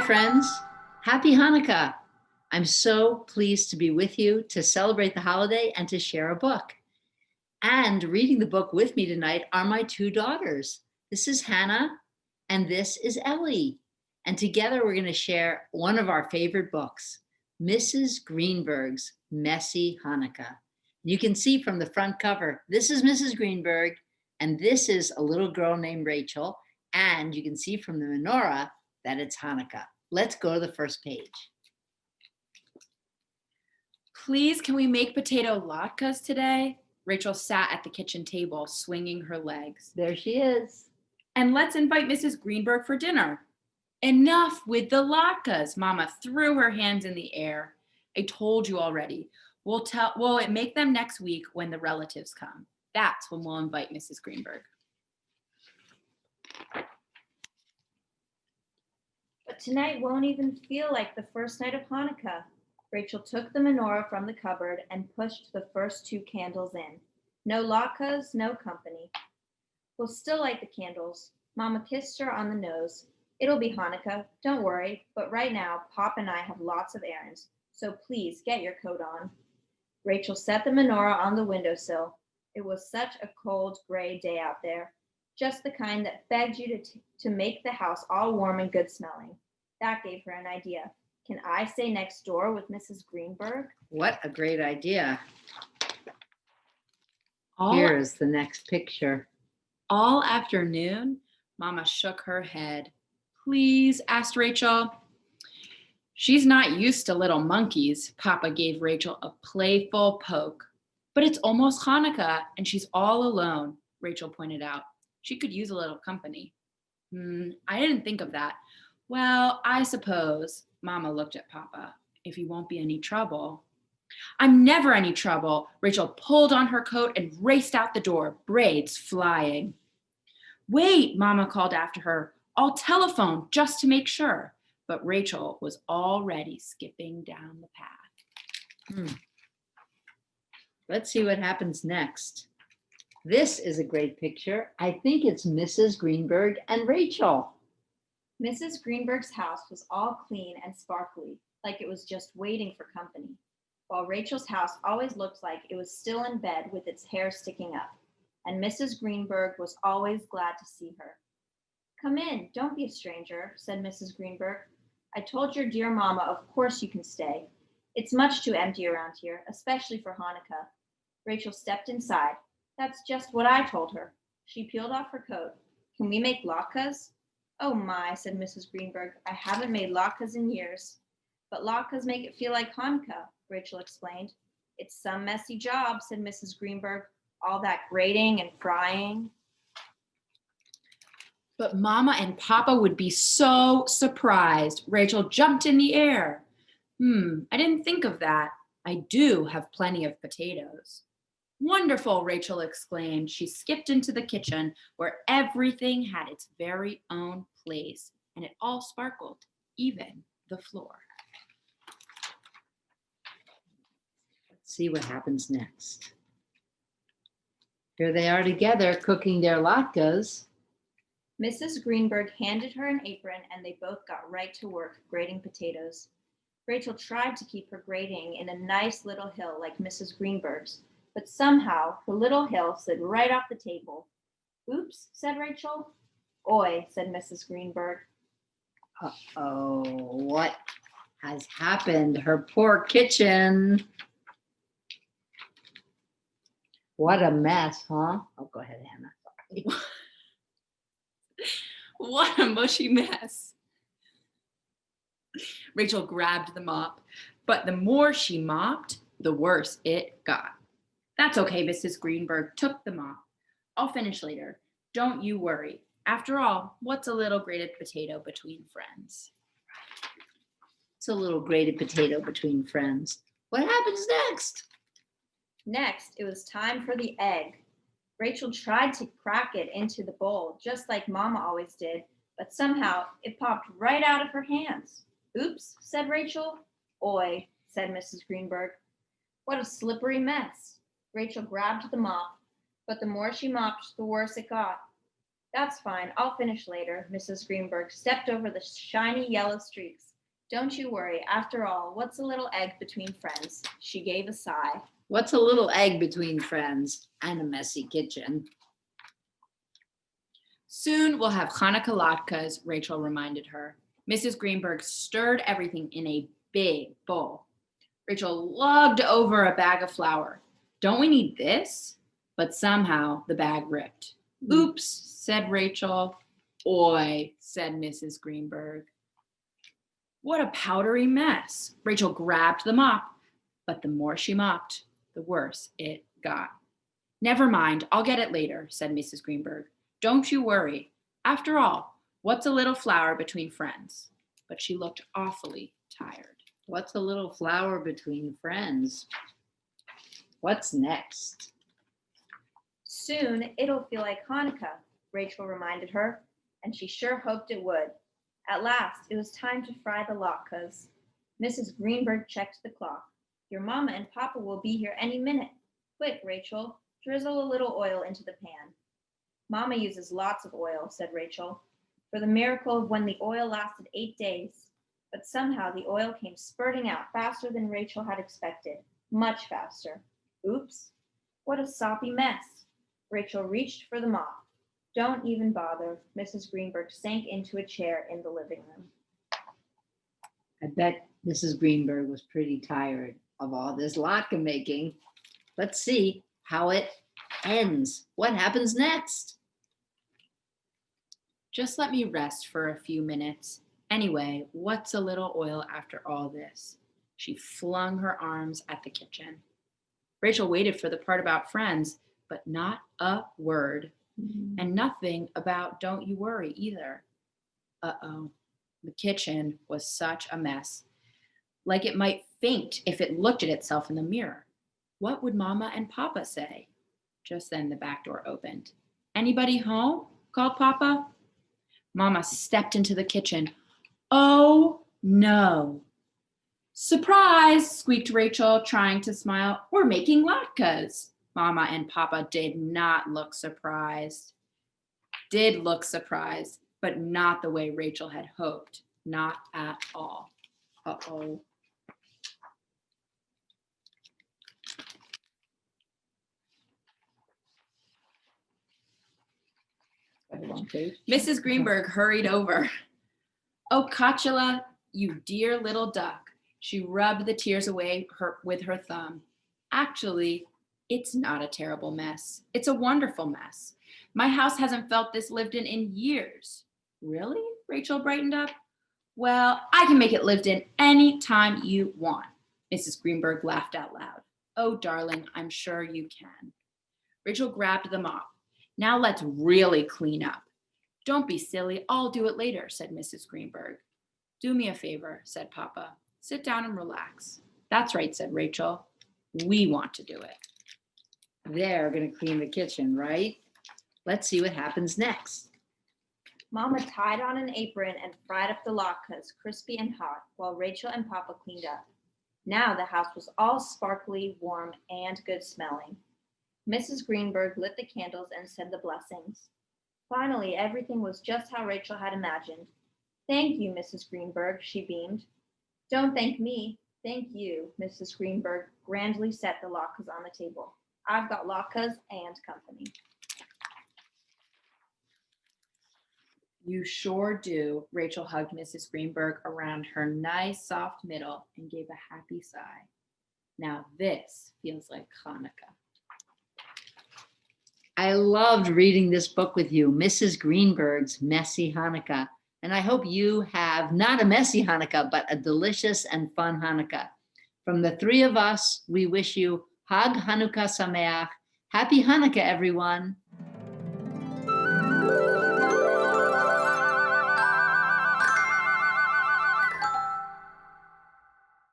friends. Happy Hanukkah. I'm so pleased to be with you to celebrate the holiday and to share a book. And reading the book with me tonight are my two daughters. This is Hannah and this is Ellie. And together we're going to share one of our favorite books, Mrs. Greenberg's Messy Hanukkah. You can see from the front cover, this is Mrs. Greenberg and this is a little girl named Rachel. And you can see from the menorah that it's Hanukkah. Let's go to the first page. Please, can we make potato latkes today? Rachel sat at the kitchen table, swinging her legs. There she is. And let's invite Mrs. Greenberg for dinner. Enough with the latkes. Mama threw her hands in the air. I told you already. We'll make them next week when the relatives come. That's when we'll invite Mrs. Greenberg. But tonight won't even feel like the first night of Hanukkah. Rachel took the menorah from the cupboard and pushed the first two candles in. No latkes, no company. We'll still light the candles. Mama kissed her on the nose. It'll be Hanukkah, don't worry, but right now Pop and I have lots of errands, so please get your coat on. Rachel set the menorah on the windowsill. It was such a cold, gray day out there. Just the kind that begged you to make the house all warm and good smelling. That gave her an idea. Can I stay next door with Mrs. Greenberg? What a great idea. Here's the next picture. All afternoon, Mama shook her head. Please, asked Rachel. She's not used to little monkeys. Papa gave Rachel a playful poke. But it's almost Hanukkah and she's all alone, Rachel pointed out. She could use a little company. I didn't think of that. Well, I suppose, Mama looked at Papa, if you won't be any trouble. I'm never any trouble. Rachel pulled on her coat and raced out the door, braids flying. Wait, Mama called after her. I'll telephone just to make sure. But Rachel was already skipping down the path. Let's see what happens next. This is a great picture. I think it's Mrs. Greenberg and Rachel. Mrs. Greenberg's house was all clean and sparkly, like it was just waiting for company, while Rachel's house always looked like it was still in bed with its hair sticking up, and Mrs. Greenberg was always glad to see her. Come in, don't be a stranger, said Mrs. Greenberg. I told your dear Mama, of course you can stay. It's much too empty around here, especially for Hanukkah. Rachel stepped inside. That's just what I told her. She peeled off her coat. Can we make latkes? Oh my, said Mrs. Greenberg. I haven't made latkes in years. But latkes make it feel like Hanukkah, Rachel explained. It's some messy job, said Mrs. Greenberg. All that grating and frying. But Mama and Papa would be so surprised. Rachel jumped in the air. I didn't think of that. I do have plenty of potatoes. Wonderful, Rachel exclaimed. She skipped into the kitchen where everything had its very own place and it all sparkled, even the floor. Let's see what happens next. Here they are together cooking their latkes. Mrs. Greenberg handed her an apron and they both got right to work grating potatoes. Rachel tried to keep her grating in a nice little hill like Mrs. Greenberg's, but somehow the little hill slid right off the table. Oops, said Rachel. Oi, said Mrs. Greenberg. Uh-oh, what has happened? Her poor kitchen. What a mess, huh? Oh, go ahead, Hannah. Sorry. What a mushy mess. Rachel grabbed the mop, but the more she mopped, the worse it got. That's okay, Mrs. Greenberg took the mop. I'll finish later. Don't you worry. After all, what's a little grated potato between friends? It's a little grated potato between friends. What happens next? Next, it was time for the egg. Rachel tried to crack it into the bowl, just like Mama always did, but somehow it popped right out of her hands. Oops, said Rachel. Oi, said Mrs. Greenberg. What a slippery mess. Rachel grabbed the mop, but the more she mopped, the worse it got. That's fine. I'll finish later. Mrs. Greenberg stepped over the shiny yellow streaks. Don't you worry. After all, what's a little egg between friends? She gave a sigh. What's a little egg between friends and a messy kitchen? Soon we'll have Hanukkah latkes, Rachel reminded her. Mrs. Greenberg stirred everything in a big bowl. Rachel lugged over a bag of flour. Don't we need this? But somehow the bag ripped. Oops, said Rachel. Oi, said Mrs. Greenberg. What a powdery mess. Rachel grabbed the mop, but the more she mopped, the worse it got. Never mind, I'll get it later, said Mrs. Greenberg. Don't you worry. After all, what's a little flour between friends? But she looked awfully tired. What's a little flour between friends? What's next? Soon it'll feel like Hanukkah, Rachel reminded her, and she sure hoped it would. At last, it was time to fry the latkes. Mrs. Greenberg checked the clock. Your mama and papa will be here any minute. Quick, Rachel, drizzle a little oil into the pan. Mama uses lots of oil, said Rachel, for the miracle of when the oil lasted 8 days. But somehow the oil came spurting out faster than Rachel had expected, much faster. Oops, what a soppy mess. Rachel reached for the mop. Don't even bother. Mrs. Greenberg sank into a chair in the living room. I bet Mrs. Greenberg was pretty tired of all this latke making. Let's see how it ends. What happens next? Just let me rest for a few minutes. Anyway, what's a little oil after all this? She flung her arms at the kitchen. Rachel waited for the part about friends, but not a word. And nothing about don't you worry either. Uh-oh. The kitchen was such a mess. Like it might faint if it looked at itself in the mirror. What would Mama and Papa say? Just then the back door opened. Anybody home? Called Papa. Mama stepped into the kitchen. Oh, no. Surprise, squeaked Rachel, trying to smile. We're making latkes. Mama and Papa did not look surprised. Did look surprised, but not the way Rachel had hoped. Not at all. Uh-oh. Mrs. Greenberg hurried over. Oh, Kachula, you dear little duck. She rubbed the tears away with her thumb. Actually, it's not a terrible mess. It's a wonderful mess. My house hasn't felt this lived in years. Really? Rachel brightened up. Well, I can make it lived in any time you want. Mrs. Greenberg laughed out loud. Oh, darling, I'm sure you can. Rachel grabbed the mop. Now let's really clean up. Don't be silly. I'll do it later, said Mrs. Greenberg. Do me a favor, said Papa. Sit down and relax. That's right, said Rachel. We want to do it. They're going to clean the kitchen, right? Let's see what happens next. Mama tied on an apron and fried up the latkes, crispy and hot, while Rachel and Papa cleaned up. Now the house was all sparkly, warm, and good smelling. Mrs. Greenberg lit the candles and said the blessings. Finally, everything was just how Rachel had imagined. Thank you, Mrs. Greenberg, she beamed. Don't thank me. Thank you, Mrs. Greenberg grandly set the latkes on the table. I've got latkes and company. You sure do. Rachel hugged Mrs. Greenberg around her nice soft middle and gave a happy sigh. Now this feels like Hanukkah. I loved reading this book with you, Mrs. Greenberg's Messy Hanukkah. And I hope you have not a messy Hanukkah, but a delicious and fun Hanukkah. From the three of us, we wish you Hag Hanukkah Sameach. Happy Hanukkah, everyone.